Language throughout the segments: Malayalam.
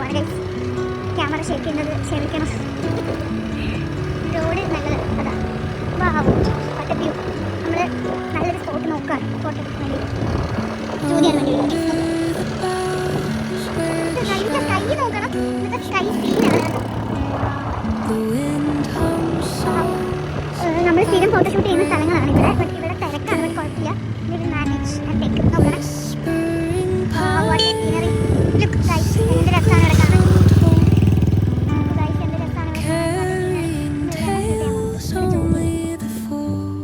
പോവാണ്. ക്യാമറ ഷേക്ക് ചെയ്യുന്നത് ക്ഷമിക്കണം. റോഡ് നല്ലത് അതാ. What view. നമ്മൾ നല്ലൊരു സ്പോട്ട് നോക്കാം ഫോട്ടോ എടുക്കാൻ വേണ്ടി. ജൂനിയർ വേണ്ടി സ്കൈ നോക്കണം. ഇന്നത്തെ സ്കൈ സീനാണ്. നമ്മൾ സ്ഥിരം ഫോട്ടോഷൂട്ട് ചെയ്യുന്ന സ്ഥലങ്ങളാണ് ഇവിടെ. ബട്ട് ഇവിടെ തിരക്കാണ്. ബട്ട് കുഴപ്പമില്ല. മാനേജ് ആൻഡ് ടേക്ക് നോക്കണം. Scenery look guys. എന്ത് രസമാണ് ഇവിടെ കാണാൻ. എന്ത് രസമാണ്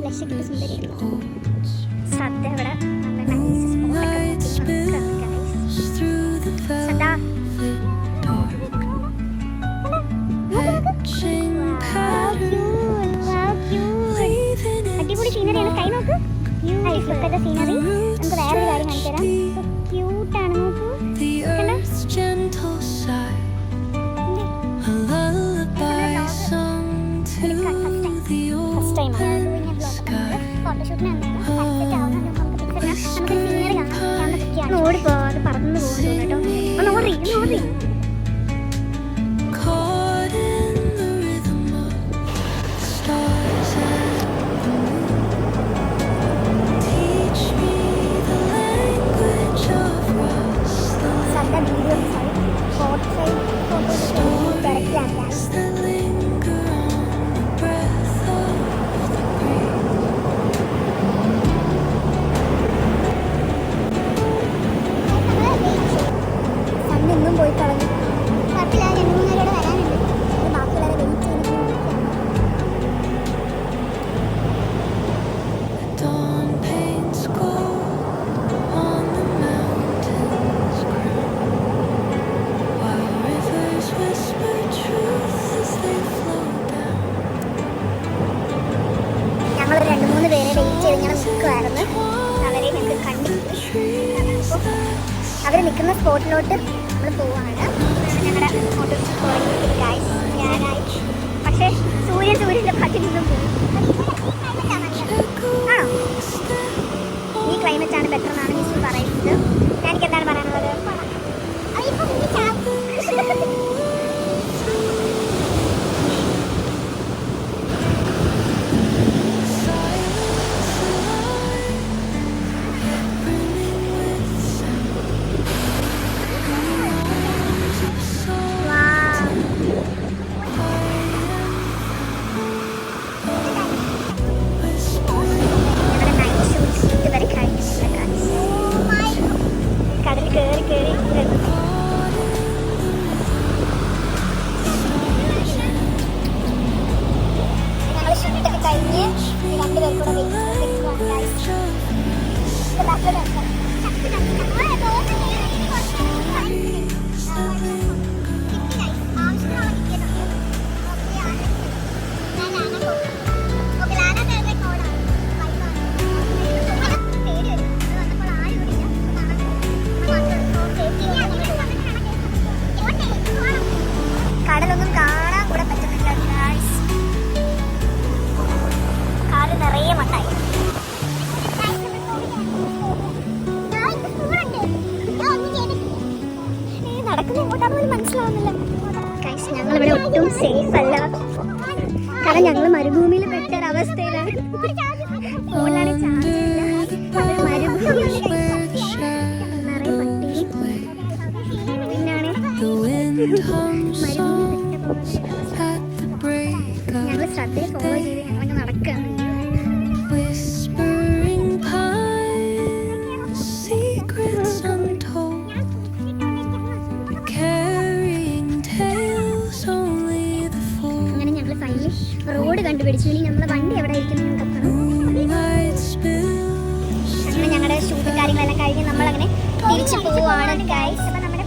ലക്ഷക്കിട്ട് സുന്ദരി ശ്രദ്ധ ഇവിടെ. അടിപൊളി സീനറിയാണ്. കൈ നോക്ക്. Look scenery. നമുക്ക് വേറൊരു കാര്യം കാണിച്ചു തരാം. ക്യൂട്ടാണ്. നോക്കൂ. ഓടിപ്പോ. അത് പറന്നു പോകുന്നു കേട്ടോ. ഒന്ന് ഓടി ഓടി. സണ്ണിന്നും പോയി കളഞ്ഞു. കുഴപ്പമില്ല. 2-3 നേരം വരാനുണ്ട്. ബാക്കിയുള്ളവരെ വെയിറ്റ് ഞങ്ങൾ 2-3 പേരെ വെയിറ്റ് ചെയ്ത് ഇങ്ങനെ നിൽക്കുമായിരുന്നു. അവരെ ഞങ്ങൾക്ക് കണ്ടിട്ട് അവർ നിൽക്കുന്ന സ്പോട്ടിലോട്ട് നമ്മൾ പോവാണ്. ഞങ്ങളുടെ ഫോട്ടോ ഞാനായി. പക്ഷേ സൂര്യൻ്റെ ഭാഗ്യത്തിനും പോകും. ആണോ? ഈ ക്ലൈമറ്റാണ് ബെറ്റർ എന്നാണ് മിസ് പറയുന്നത്. എനിക്ക് എന്താണ് പറയാനുള്ളത്? കടലൊന്നും കാണാൻ കൂടെ പറ്റുന്നില്ല. കാറ് നിറയെ മട്ടായി. നടക്കുന്ന എങ്ങോട്ടാന്ന് പോലും മനസ്സിലാവുന്നില്ല. ഞങ്ങളിവിടെ ഒട്ടും സേഫ് അല്ല. കാരണം ഞങ്ങൾ മരുഭൂമിയിൽ പെട്ടൊരവസ്ഥയിലാണ്. ഫോണിലാണ് ചാർജ് ഇല്ല. മരുഭൂമി നിറയെ പട്ടിയും പിന്നാണ് ഞങ്ങൾ ശ്രദ്ധയെ ഫോളോ ചെയ്ത് ഞങ്ങളങ്ങ് നടക്കുകയാണ്. അങ്ങനെ ഞങ്ങൾ ഫൈനലി റോഡ് കണ്ടുപിടിച്ചു. ഇനി നമ്മളെ വണ്ടി എവിടെ ഇരിക്കുന്നു തപ്പണം. അങ്ങനെ ഞങ്ങളുടെ ഷൂട്ടും കാര്യങ്ങളെല്ലാം കഴിഞ്ഞ് നമ്മളങ്ങനെ തിരിച്ചു പോവാണ് ഗൈസ്. അപ്പൊ നമ്മുടെ